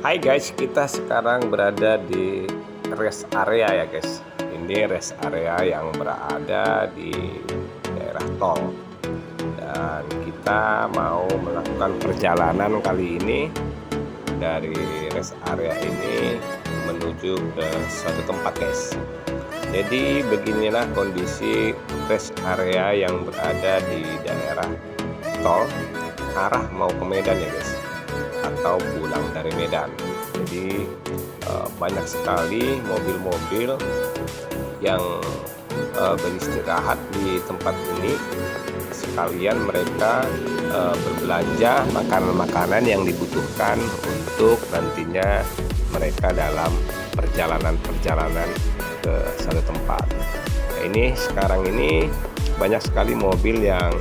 Hai guys, kita sekarang berada di rest area ya guys. Ini rest area yang berada di daerah tol. Dan kita mau melakukan perjalanan kali ini dari rest area ini menuju ke suatu tempat guys. Jadi beginilah kondisi rest area yang berada di daerah tol arah mau ke Medan ya guys, atau pulang dari Medan. Jadi banyak sekali mobil-mobil yang beristirahat di tempat ini. Sekalian mereka berbelanja makanan-makanan yang dibutuhkan untuk nantinya mereka dalam perjalanan-perjalanan ke satu tempat. Nah, ini sekarang ini banyak sekali mobil yang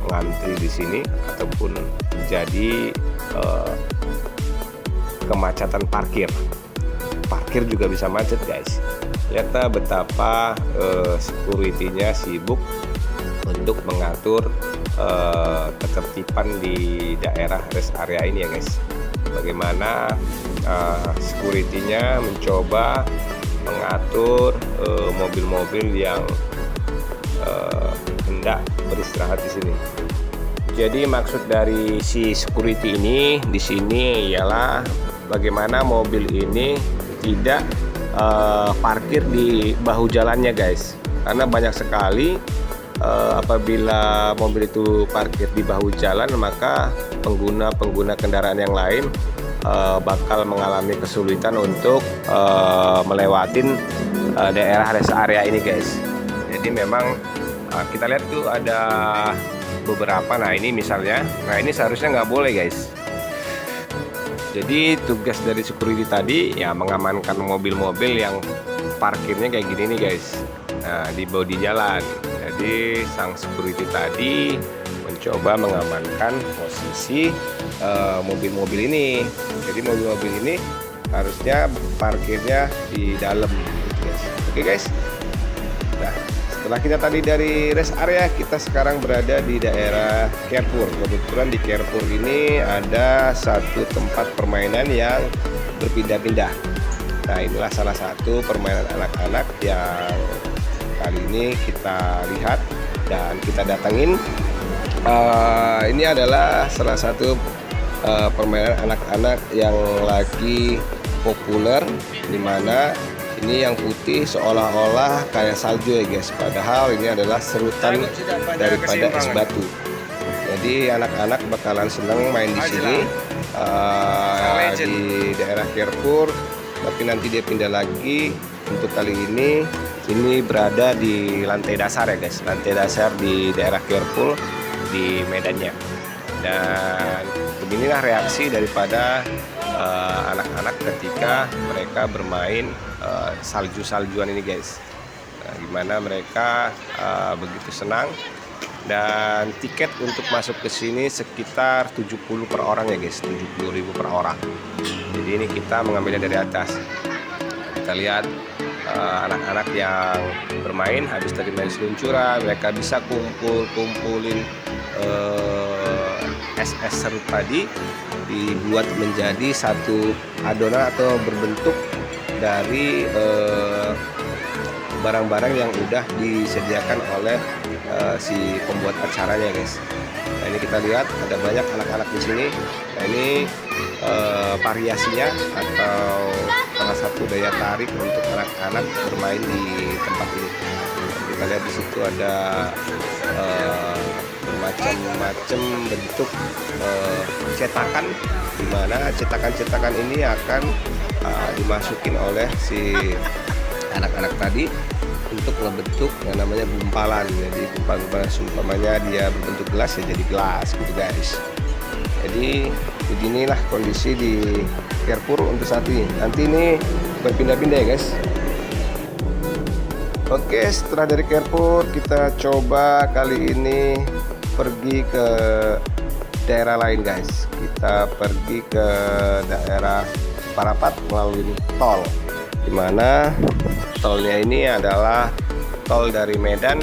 ngantri di sini ataupun terjadi kemacetan parkir juga bisa macet guys. Ternyata betapa security-nya sibuk untuk mengatur ketertiban di daerah rest area ini ya guys. Bagaimana security-nya mencoba mengatur mobil-mobil yang hendak beristirahat di sini. Jadi maksud dari si security ini di sini ialah bagaimana mobil ini tidak parkir di bahu jalannya guys. Karena banyak sekali apabila mobil itu parkir di bahu jalan, maka pengguna kendaraan yang lain bakal mengalami kesulitan untuk melewatin daerah rest area ini guys. Jadi memang kita lihat tuh ada beberapa. Nah ini misalnya, nah ini seharusnya nggak boleh guys. Jadi tugas dari security tadi ya mengamankan mobil-mobil yang parkirnya kayak gini nih guys. Nah di bodi jalan. Jadi sang security tadi mencoba mengamankan posisi mobil-mobil ini. Jadi mobil-mobil ini harusnya parkirnya di dalam guys. Oke guys. Nah, setelah kita tadi dari rest area, kita sekarang berada di daerah Carrefour. Kebetulan di Carrefour ini ada satu tempat permainan yang berpindah-pindah. Nah inilah salah satu permainan anak-anak yang kali ini kita lihat dan kita datangin. Ini adalah salah satu permainan anak-anak yang lagi populer, dimana ini yang putih seolah-olah kayak salju ya guys, padahal ini adalah serutan daripada es batu. Jadi anak-anak bakalan seneng main di sini di daerah Carrefour. Tapi nanti dia pindah lagi. Untuk kali ini berada di lantai dasar ya guys, lantai dasar di daerah Carrefour di Medannya. Dan beginilah reaksi daripada anak-anak ketika mereka bermain salju-saljuan ini guys. Nah, gimana mereka begitu senang. Dan tiket untuk masuk ke sini sekitar 70 per orang ya guys, 70.000 per orang. Jadi ini kita mengambilnya dari atas. Kita lihat anak-anak yang bermain habis tadi main seluncuran, mereka bisa kumpulin es serut tadi, dibuat menjadi satu adonan atau berbentuk dari barang-barang yang udah disediakan oleh si pembuat acaranya guys. Nah ini kita lihat ada banyak anak-anak di sini. Nah ini variasinya atau salah satu daya tarik untuk anak-anak bermain di tempat ini. Kita lihat di situ ada macam-macam bentuk cetakan, di mana cetakan-cetakan ini akan dimasukin oleh si anak-anak tadi untuk membentuk yang namanya gumpalan. Jadi gumpalan seumpamanya dia berbentuk gelas ya jadi gelas gitu guys. Jadi beginilah kondisi di Carrefour untuk saat ini. Nanti ini berpindah-pindah ya guys. Oke, setelah dari Carrefour kita coba kali ini pergi ke daerah lain guys. Kita pergi ke daerah Parapat melalui tol, dimana tolnya ini adalah tol dari Medan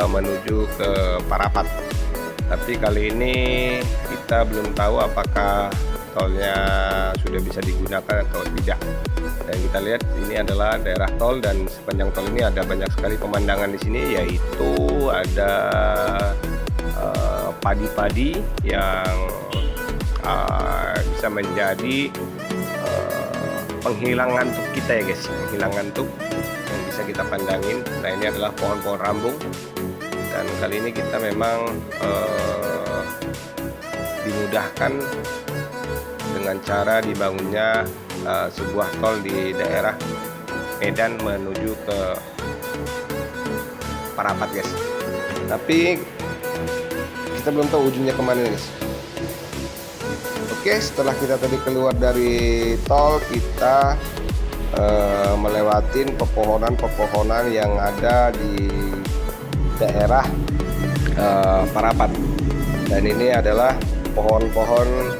menuju ke Parapat. Tapi kali ini kita belum tahu apakah tolnya sudah bisa digunakan atau tidak. Dan kita lihat ini adalah daerah tol, dan sepanjang tol ini ada banyak sekali pemandangan di sini, yaitu ada padi-padi yang bisa menjadi penghilang ngantuk kita ya guys, penghilang ngantuk yang bisa kita pandangin. Nah ini adalah pohon-pohon rambung, dan kali ini kita memang dimudahkan dengan cara dibangunnya sebuah tol di daerah Medan menuju ke Parapat guys. Tapi kita belum tahu ujungnya kemana guys. Oke, setelah kita tadi keluar dari tol, kita melewatin pepohonan-pepohonan yang ada di daerah Parapat. Dan ini adalah pohon-pohon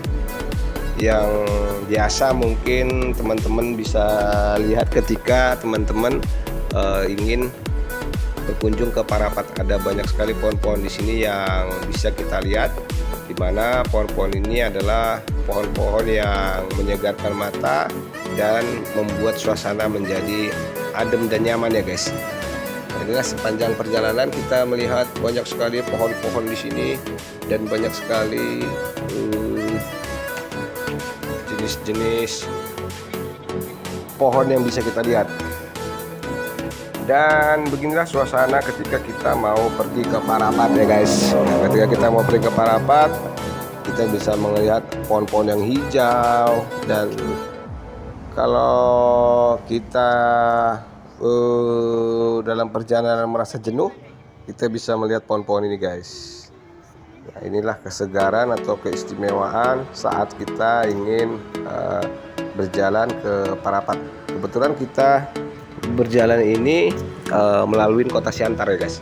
yang biasa mungkin teman-teman bisa lihat ketika teman-teman ingin berkunjung ke Parapat. Ada banyak sekali pohon-pohon di sini yang bisa kita lihat, di mana pohon-pohon ini adalah pohon-pohon yang menyegarkan mata dan membuat suasana menjadi adem dan nyaman ya guys. Inilah sepanjang perjalanan kita melihat banyak sekali pohon-pohon di sini, dan banyak sekali jenis-jenis pohon yang bisa kita lihat. Dan beginilah suasana ketika kita mau pergi ke Parapat ya guys. Ketika kita mau pergi ke Parapat, kita bisa melihat pohon-pohon yang hijau, dan kalau kita dalam perjalanan merasa jenuh, kita bisa melihat pohon-pohon ini guys. Nah, inilah kesegaran atau keistimewaan saat kita ingin berjalan ke Parapat. Kebetulan kita berjalan ini melalui kota Siantar ya guys.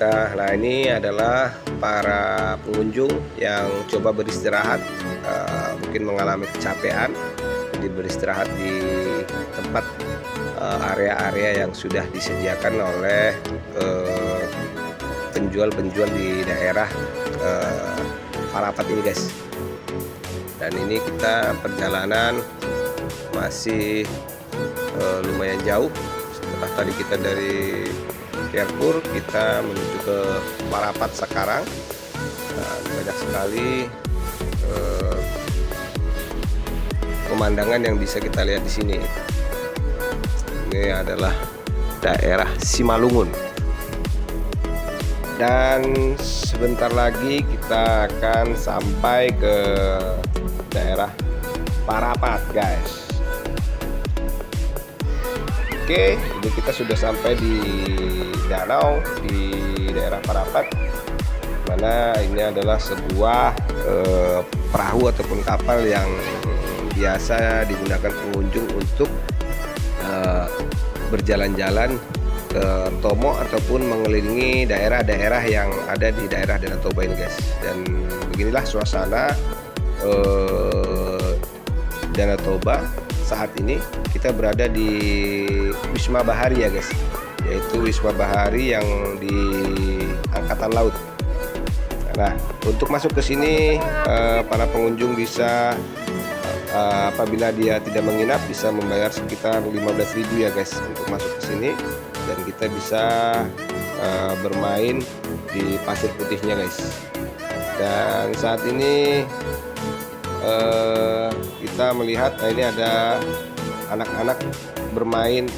Nah ini adalah para pengunjung yang coba beristirahat, mungkin mengalami kecapean, jadi beristirahat di tempat area-area yang sudah disediakan oleh penjual-penjual di daerah Parapat ini guys. Dan ini kita perjalanan masih lumayan jauh. Setelah tadi kita dari Kerpur, kita menuju ke Parapat sekarang. Banyak sekali pemandangan yang bisa kita lihat di sini. Ini adalah daerah Simalungun, dan sebentar lagi kita akan sampai ke daerah Parapat guys. Oke, jadi kita sudah sampai di danau di daerah Parapat, mana ini adalah sebuah perahu ataupun kapal yang biasa digunakan pengunjung untuk berjalan-jalan ke Tomo ataupun mengelilingi daerah-daerah yang ada di daerah Danau Toba ini guys. Dan beginilah suasana Danau Toba saat ini. Kita berada di Wisma Bahari ya guys, yaitu Wisma Bahari yang di Angkatan Laut. Nah, untuk masuk ke sini para pengunjung bisa apabila dia tidak menginap bisa membayar sekitar 15.000 ya guys untuk masuk ke sini, dan kita bisa bermain di pasir putihnya guys. Dan saat ini kita melihat, nah ini ada anak-anak bermain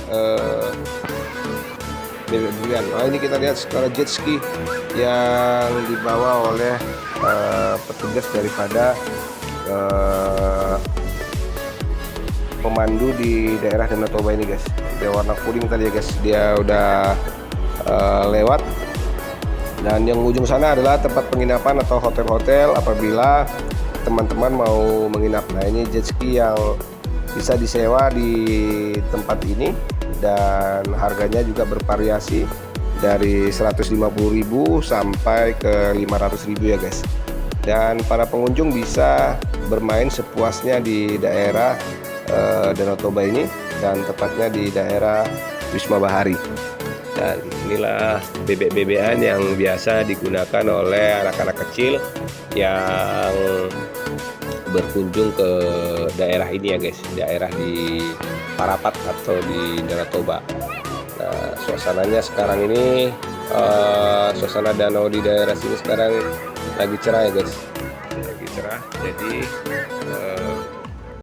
bebek brilian. Oh, ini kita lihat skala jet ski yang dibawa oleh petugas daripada pemandu di daerah Danau Toba ini guys. Dia warna kuning tadi ya guys, dia udah lewat. Dan yang ujung sana adalah tempat penginapan atau hotel-hotel apabila teman-teman mau menginap. Nah ini jet ski yang bisa disewa di tempat ini, dan harganya juga bervariasi dari 150.000 sampai ke 500.000 ya guys. Dan para pengunjung bisa bermain sepuasnya di daerah Danau Toba ini, dan tepatnya di daerah Wisma Bahari. Dan inilah bebek-bebekan yang biasa digunakan oleh anak-anak kecil yang berkunjung ke daerah ini ya guys, daerah di Parapat atau di Danau Toba. Nah, suasananya sekarang ini suasana danau di daerah sini sekarang lagi cerah ya guys, lagi cerah. Jadi